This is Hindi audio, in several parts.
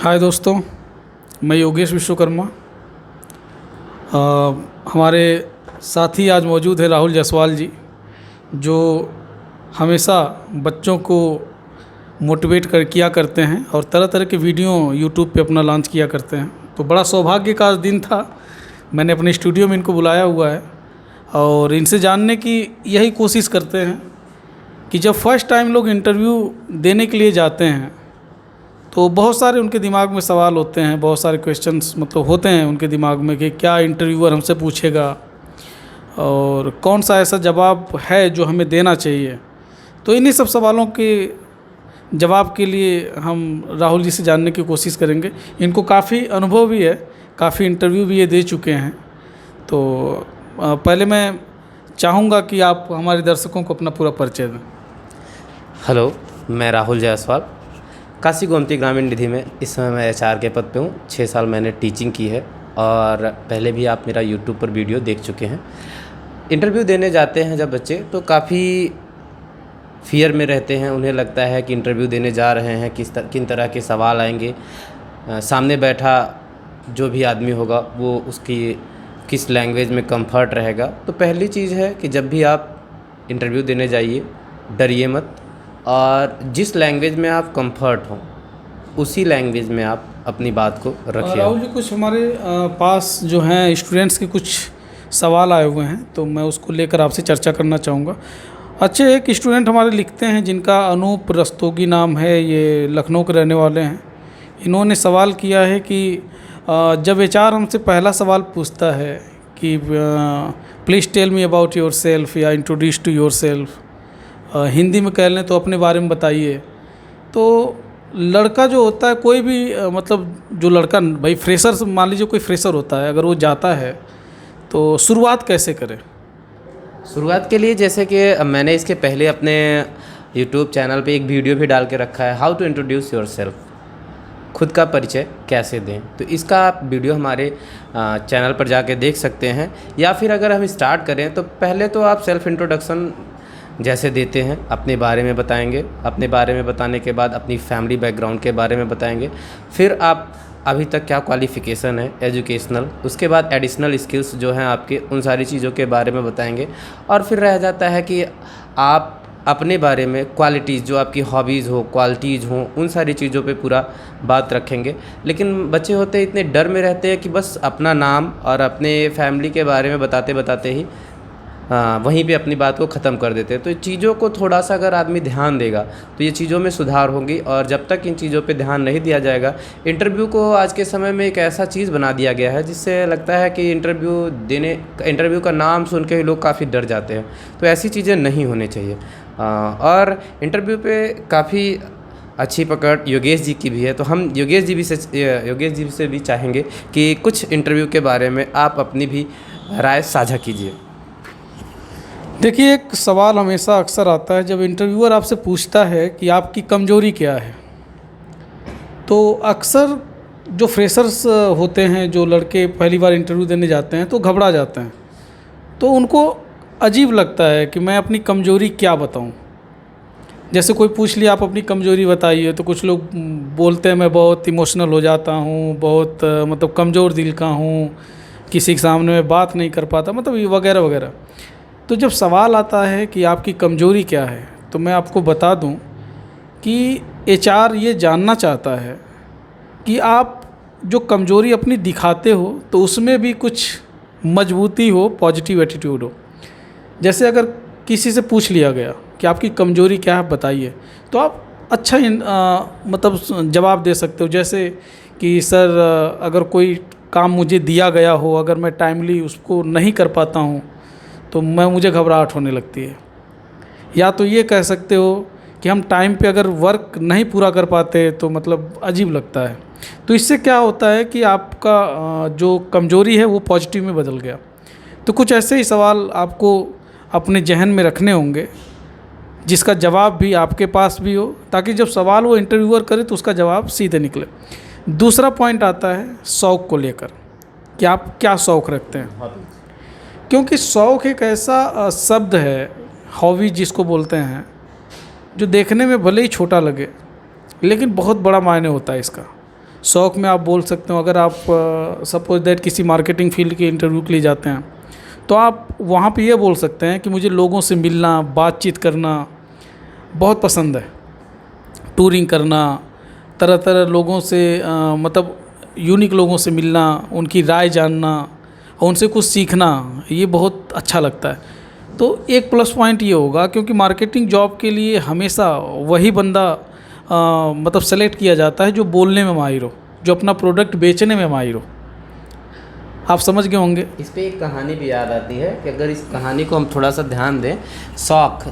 हाय दोस्तों, मैं योगेश विश्वकर्मा। हमारे साथी आज मौजूद है राहुल जायसवाल जी, जो हमेशा बच्चों को मोटिवेट किया करते हैं और तरह तरह के वीडियो यूट्यूब पे अपना लॉन्च किया करते हैं। तो बड़ा सौभाग्य का दिन था, मैंने अपने स्टूडियो में इनको बुलाया हुआ है और इनसे जानने की यही कोशिश करते हैं कि जब फर्स्ट टाइम लोग इंटरव्यू देने के लिए जाते हैं तो बहुत सारे उनके दिमाग में सवाल होते हैं, बहुत सारे क्वेश्चंस मतलब होते हैं उनके दिमाग में कि क्या इंटरव्यूअर हमसे पूछेगा और कौन सा ऐसा जवाब है जो हमें देना चाहिए। तो इन्हीं सब सवालों के जवाब के लिए हम राहुल जी से जानने की कोशिश करेंगे। इनको काफ़ी अनुभव भी है, काफ़ी इंटरव्यू भी ये दे चुके हैं। तो पहले मैं चाहूँगा कि आप हमारे दर्शकों को अपना पूरा परिचय दें। हेलो, मैं राहुल जायसवाल, काशी गोमती ग्रामीण निधि में इस समय मैं एचआर के पद पे हूँ। 6 साल मैंने टीचिंग की है और पहले भी आप मेरा यूट्यूब पर वीडियो देख चुके हैं। इंटरव्यू देने जाते हैं जब बच्चे तो काफ़ी फियर में रहते हैं। उन्हें लगता है कि इंटरव्यू देने जा रहे हैं, किन तरह के सवाल आएंगे, सामने बैठा जो भी आदमी होगा वो उसकी किस लैंग्वेज में कंफर्ट रहेगा। तो पहली चीज़ है कि जब भी आप इंटरव्यू देने जाइए डरिए मत, और जिस लैंग्वेज में आप कंफर्ट हो उसी लैंग्वेज में आप अपनी बात को रखिए। राहुल जी, कुछ हमारे पास जो हैं स्टूडेंट्स के कुछ सवाल आए हुए हैं तो मैं उसको लेकर आपसे चर्चा करना चाहूँगा। अच्छे, एक स्टूडेंट हमारे लिखते हैं जिनका अनूप रस्तोगी नाम है, ये लखनऊ के रहने वाले हैं। इन्होंने सवाल किया है कि जब एचआर हमसे पहला सवाल पूछता है कि please tell me about yourself या introduce to yourself, Hindi में कह लें तो अपने बारे में बताइए। तो लड़का जो होता है, कोई भी मतलब जो लड़का भाई फ्रेशर, मान लीजिए कोई फ्रेशर होता है, अगर वो जाता है तो शुरुआत कैसे करे? शुरुआत के लिए जैसे कि मैंने इसके पहले अपने यूट्यूब चैनल पे एक वीडियो भी डाल के रखा है, how to introduce yourself, खुद का परिचय कैसे दें। तो इसका आप वीडियो हमारे चैनल पर जाके देख सकते हैं। या फिर अगर हम स्टार्ट करें तो पहले तो आप सेल्फ इंट्रोडक्शन जैसे देते हैं, अपने बारे में बताएंगे। अपने बारे में बताने के बाद अपनी फैमिली बैकग्राउंड के बारे में बताएंगे। फिर आप अभी तक क्या क्वालिफ़िकेशन है एजुकेशनल, उसके बाद एडिशनल स्किल्स जो हैं आपके, उन सारी चीज़ों के बारे में बताएंगे। और फिर रह जाता है कि आप अपने बारे में क्वालिटीज़, जो आपकी हॉबीज़ हो, क्वालिटीज़ हों, उन सारी चीज़ों पे पूरा बात रखेंगे। लेकिन बच्चे होते इतने डर में रहते हैं कि बस अपना नाम और अपने फैमिली के बारे में बताते बताते ही वहीं पे अपनी बात को ख़त्म कर देते हैं। तो चीज़ों को थोड़ा सा अगर आदमी ध्यान देगा तो ये चीज़ों में सुधार होगी। और जब तक इन चीज़ों पे ध्यान नहीं दिया जाएगा, इंटरव्यू को आज के समय में एक ऐसा चीज़ बना दिया गया है जिससे लगता है कि इंटरव्यू का नाम सुन के ही लोग काफ़ी डर जाते हैं। तो ऐसी चीज़ें नहीं होनी चाहिए। और इंटरव्यू पे काफ़ी अच्छी पकड़ योगेश जी की भी है, तो हम योगेश जी से भी चाहेंगे कि कुछ इंटरव्यू के बारे में आप अपनी भी राय साझा कीजिए। देखिए, एक सवाल हमेशा अक्सर आता है जब इंटरव्यूअर आपसे पूछता है कि आपकी कमजोरी क्या है। तो अक्सर जो फ्रेशर्स होते हैं, जो लड़के पहली बार इंटरव्यू देने जाते हैं तो घबरा जाते हैं, तो उनको अजीब लगता है कि मैं अपनी कमजोरी क्या बताऊं। जैसे कोई पूछ लिया आप अपनी कमजोरी बताइए, तो कुछ लोग बोलते हैं मैं बहुत इमोशनल हो जाता हूं, बहुत मतलब कमज़ोर दिल का हूं, किसी के सामने मैं बात नहीं कर पाता, मतलब ये वगैरह वगैरह। तो जब सवाल आता है कि आपकी कमजोरी क्या है, तो मैं आपको बता दूं कि एचआर ये जानना चाहता है कि आप जो कमजोरी अपनी दिखाते हो तो उसमें भी कुछ मजबूती हो, पॉजिटिव एटीट्यूड हो। जैसे अगर किसी से पूछ लिया गया कि आपकी कमजोरी क्या है बताइए, तो आप अच्छा मतलब जवाब दे सकते हो। जैसे कि सर, अगर कोई काम मुझे दिया गया हो, अगर मैं टाइमली उसको नहीं कर पाता हूँ तो मुझे घबराहट होने लगती है। या तो ये कह सकते हो कि हम टाइम पे अगर वर्क नहीं पूरा कर पाते तो मतलब अजीब लगता है। तो इससे क्या होता है कि आपका जो कमजोरी है वो पॉजिटिव में बदल गया। तो कुछ ऐसे ही सवाल आपको अपने जहन में रखने होंगे जिसका जवाब भी आपके पास भी हो, ताकि जब सवाल वो इंटरव्यूअर करे तो उसका जवाब सीधे निकले। दूसरा पॉइंट आता है शौक़ को लेकर कि आप क्या शौक़ रखते हैं। क्योंकि शौक़ एक ऐसा शब्द है, हॉबी जिसको बोलते हैं, जो देखने में भले ही छोटा लगे लेकिन बहुत बड़ा मायने होता है इसका। शौक में आप बोल सकते हो, अगर आप सपोज दैट किसी मार्केटिंग फील्ड के इंटरव्यू के लिए जाते हैं तो आप वहाँ पे ये बोल सकते हैं कि मुझे लोगों से मिलना, बातचीत करना बहुत पसंद है। टूरिंग करना, तरह तरह लोगों से मतलब यूनिक लोगों से मिलना, उनकी राय जानना और उनसे कुछ सीखना, ये बहुत अच्छा लगता है। तो एक प्लस पॉइंट ये होगा, क्योंकि मार्केटिंग जॉब के लिए हमेशा वही बंदा मतलब सेलेक्ट किया जाता है जो बोलने में माहिर हो, जो अपना प्रोडक्ट बेचने में माहिर हो। आप समझ गए होंगे। इस पे एक कहानी भी याद आती है कि अगर इस कहानी को हम थोड़ा सा ध्यान दें, शौक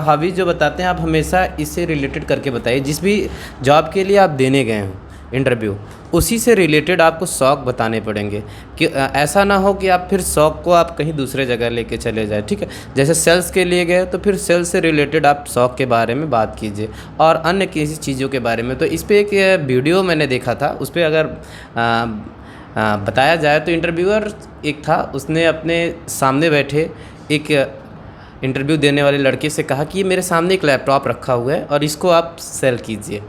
हॉबी जो बताते हैं आप हमेशा इससे रिलेटेड करके बताइए। जिस भी जॉब के लिए आप देने गए हो इंटरव्यू, उसी से रिलेटेड आपको शौक बताने पड़ेंगे कि ऐसा ना हो कि आप फिर शौक को आप कहीं दूसरे जगह लेके चले जाए। ठीक है, जैसे सेल्स के लिए गए तो फिर सेल्स से रिलेटेड आप शौक के बारे में बात कीजिए और अन्य किसी चीज़ों के बारे में। तो इस पर एक वीडियो मैंने देखा था, उस पर अगर बताया जाए तो इंटरव्यूअर एक था, उसने अपने सामने बैठे एक इंटरव्यू देने वाले लड़के से कहा कि ये मेरे सामने एक लैपटॉप रखा हुआ है और इसको आप सेल कीजिए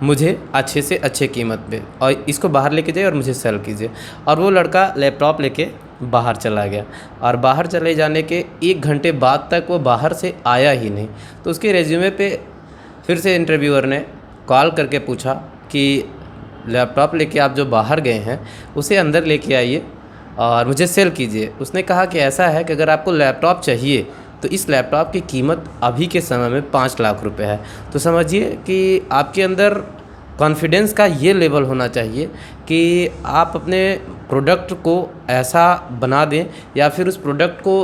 मुझे अच्छे से अच्छे कीमत पे, और इसको बाहर लेके जाइए और मुझे सेल कीजिए। और वो लड़का लैपटॉप लेके बाहर चला गया और बाहर चले जाने के 1 घंटे बाद तक वो बाहर से आया ही नहीं। तो उसके रेज्यूमे पे फिर से इंटरव्यूअर ने कॉल करके पूछा कि लैपटॉप लेके आप जो बाहर गए हैं उसे अंदर लेके आइए और मुझे सेल कीजिए। उसने कहा कि ऐसा है कि अगर आपको लैपटॉप चाहिए तो इस लैपटॉप की कीमत अभी के समय में 5 लाख रुपए है। तो समझिए कि आपके अंदर कॉन्फिडेंस का ये लेवल होना चाहिए कि आप अपने प्रोडक्ट को ऐसा बना दें या फिर उस प्रोडक्ट को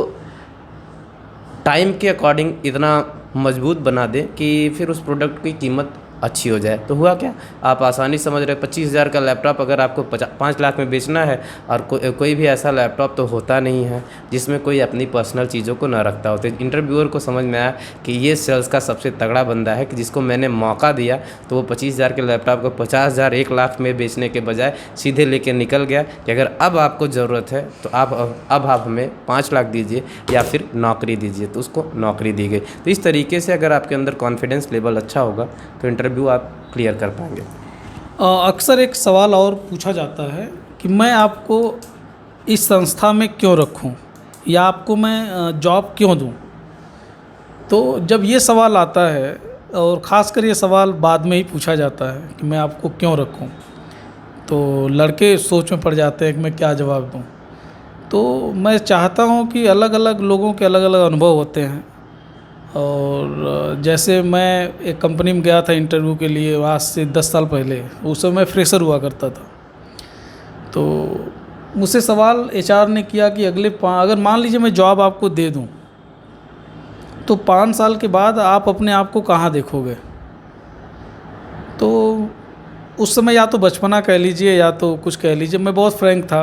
टाइम के अकॉर्डिंग इतना मजबूत बना दें कि फिर उस प्रोडक्ट की कीमत अच्छी हो जाए। तो हुआ क्या, आप आसानी समझ रहे 25,000 का लैपटॉप अगर आपको 5 लाख में बेचना है, और कोई भी ऐसा लैपटॉप तो होता नहीं है जिसमें कोई अपनी पर्सनल चीज़ों को ना रखता हो। तो इंटरव्यूअर को समझ में आया कि ये सेल्स का सबसे तगड़ा बंदा है कि जिसको मैंने मौका दिया तो वो 25,000 के लैपटॉप को 50,000 1 लाख में बेचने के बजाय सीधे लेके निकल गया कि अगर अब आपको ज़रूरत है तो अब आप हमें 5 लाख दीजिए या फिर नौकरी दीजिए। तो उसको नौकरी दी गई। तो इस तरीके से अगर आपके अंदर कॉन्फिडेंस लेवल अच्छा होगा तो इंटरव्यू आप क्लियर कर पाएंगे। अक्सर एक सवाल और पूछा जाता है कि मैं आपको इस संस्था में क्यों रखूं या आपको मैं जॉब क्यों दूं। तो जब ये सवाल आता है, और ख़ासकर ये सवाल बाद में ही पूछा जाता है कि मैं आपको क्यों रखूं, तो लड़के सोच में पड़ जाते हैं कि मैं क्या जवाब दूं। तो मैं चाहता हूं कि अलग अलग लोगों के अलग अलग अनुभव होते हैं। और जैसे मैं एक कंपनी में गया था इंटरव्यू के लिए आज से 10 साल पहले, उस समय फ्रेशर हुआ करता था। तो मुझसे सवाल एचआर ने किया कि अगर मान लीजिए मैं जॉब आपको दे दूं तो 5 साल के बाद आप अपने आप को कहाँ देखोगे। तो उस समय या तो बचपना कह लीजिए या तो कुछ कह लीजिए, मैं बहुत फ्रैंक था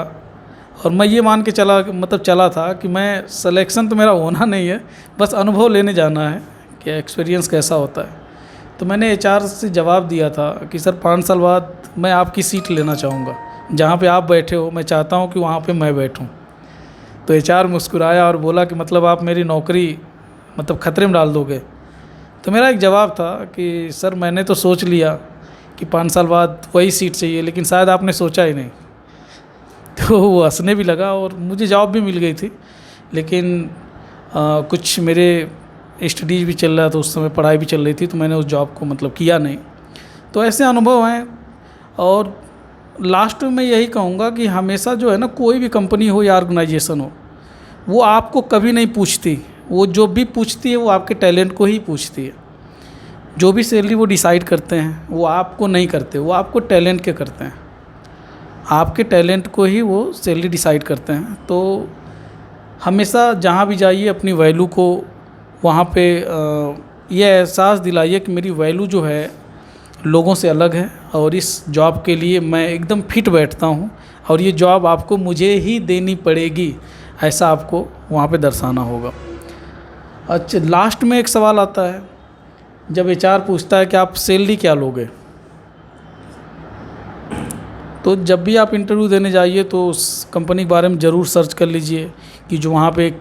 और मैं ये मान के चला था कि मैं सिलेक्शन तो मेरा होना नहीं है, बस अनुभव लेने जाना है कि एक्सपीरियंस कैसा होता है। तो मैंने एचआर से जवाब दिया था कि सर 5 साल बाद मैं आपकी सीट लेना चाहूँगा, जहाँ पे आप बैठे हो मैं चाहता हूँ कि वहाँ पे मैं बैठूँ। तो एचआर मुस्कुराया और बोला कि मतलब आप मेरी नौकरी खतरे में डाल दोगे। तो मेरा एक जवाब था कि सर मैंने तो सोच लिया कि 5 साल बाद वही सीट चाहिए, लेकिन शायद आपने सोचा ही नहीं। तो वो हंसने भी लगा और मुझे जॉब भी मिल गई थी, लेकिन कुछ मेरे स्टडीज़ भी चल रहा था, उस समय पढ़ाई भी चल रही थी, तो मैंने उस जॉब को किया नहीं। तो ऐसे अनुभव हैं। और लास्ट में मैं यही कहूँगा कि हमेशा जो है ना, कोई भी कंपनी हो या ऑर्गेनाइजेशन हो, वो आपको कभी नहीं पूछती। वो जो भी पूछती है वो आपके टैलेंट को ही पूछती है। जो भी सैलरी वो डिसाइड करते हैं वो आपको नहीं करते, वो आपको टैलेंट के करते हैं। आपके टैलेंट को ही वो सैलरी डिसाइड करते हैं। तो हमेशा जहाँ भी जाइए अपनी वैल्यू को वहाँ पे ये एहसास दिलाइए कि मेरी वैल्यू जो है लोगों से अलग है और इस जॉब के लिए मैं एकदम फिट बैठता हूँ और ये जॉब आपको मुझे ही देनी पड़ेगी, ऐसा आपको वहाँ पे दर्शाना होगा। अच्छा, लास्ट में एक सवाल आता है जब एचआर पूछता है कि आप सैलरी क्या लोगे। तो जब भी आप इंटरव्यू देने जाइए तो उस कंपनी के बारे में ज़रूर सर्च कर लीजिए कि जो वहाँ पे एक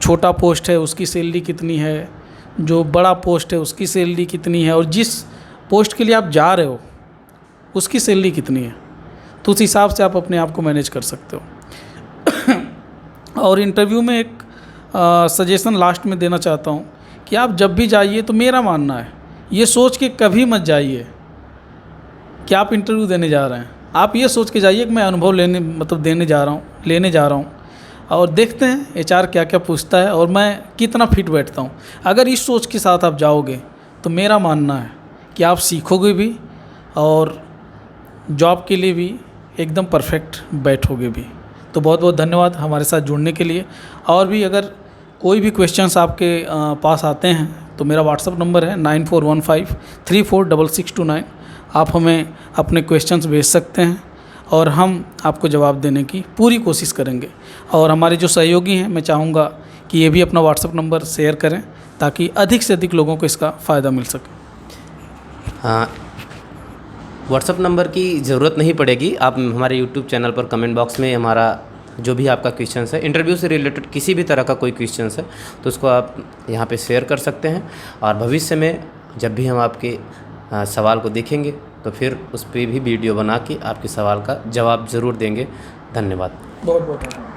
छोटा पोस्ट है उसकी सैलरी कितनी है, जो बड़ा पोस्ट है उसकी सैलरी कितनी है, और जिस पोस्ट के लिए आप जा रहे हो उसकी सैलरी कितनी है, तो उस हिसाब से आप अपने आप को मैनेज कर सकते हो। और इंटरव्यू में एक सजेशन लास्ट में देना चाहता हूँ कि आप जब भी जाइए तो मेरा मानना है ये सोच के कभी मत जाइए कि आप इंटरव्यू देने जा रहे हैं। आप ये सोच के जाइए कि मैं अनुभव लेने जा रहा हूँ और देखते हैं एचआर क्या क्या पूछता है और मैं कितना फिट बैठता हूँ। अगर इस सोच के साथ आप जाओगे तो मेरा मानना है कि आप सीखोगे भी और जॉब के लिए भी एकदम परफेक्ट बैठोगे भी। तो बहुत बहुत धन्यवाद हमारे साथ जुड़ने के लिए। और भी अगर कोई भी क्वेश्चंस आपके पास आते हैं तो मेरा व्हाट्सअप नंबर है 9415346629। आप हमें अपने क्वेश्चंस भेज सकते हैं और हम आपको जवाब देने की पूरी कोशिश करेंगे। और हमारे जो सहयोगी हैं मैं चाहूँगा कि ये भी अपना व्हाट्सअप नंबर शेयर करें ताकि अधिक से अधिक लोगों को इसका फ़ायदा मिल सके। हाँ, व्हाट्सअप नंबर की ज़रूरत नहीं पड़ेगी। आप हमारे यूट्यूब चैनल पर कमेंट बॉक्स में हमारा जो भी आपका क्वेश्चन है, इंटरव्यू से रिलेटेड किसी भी तरह का कोई क्वेश्चन है तो उसको आप यहाँ पे शेयर कर सकते हैं। और भविष्य में जब भी हम आपके सवाल को देखेंगे तो फिर उस पर भी वीडियो बना के आपके सवाल का जवाब ज़रूर देंगे। धन्यवाद। बहुत बहुत धन्यवाद।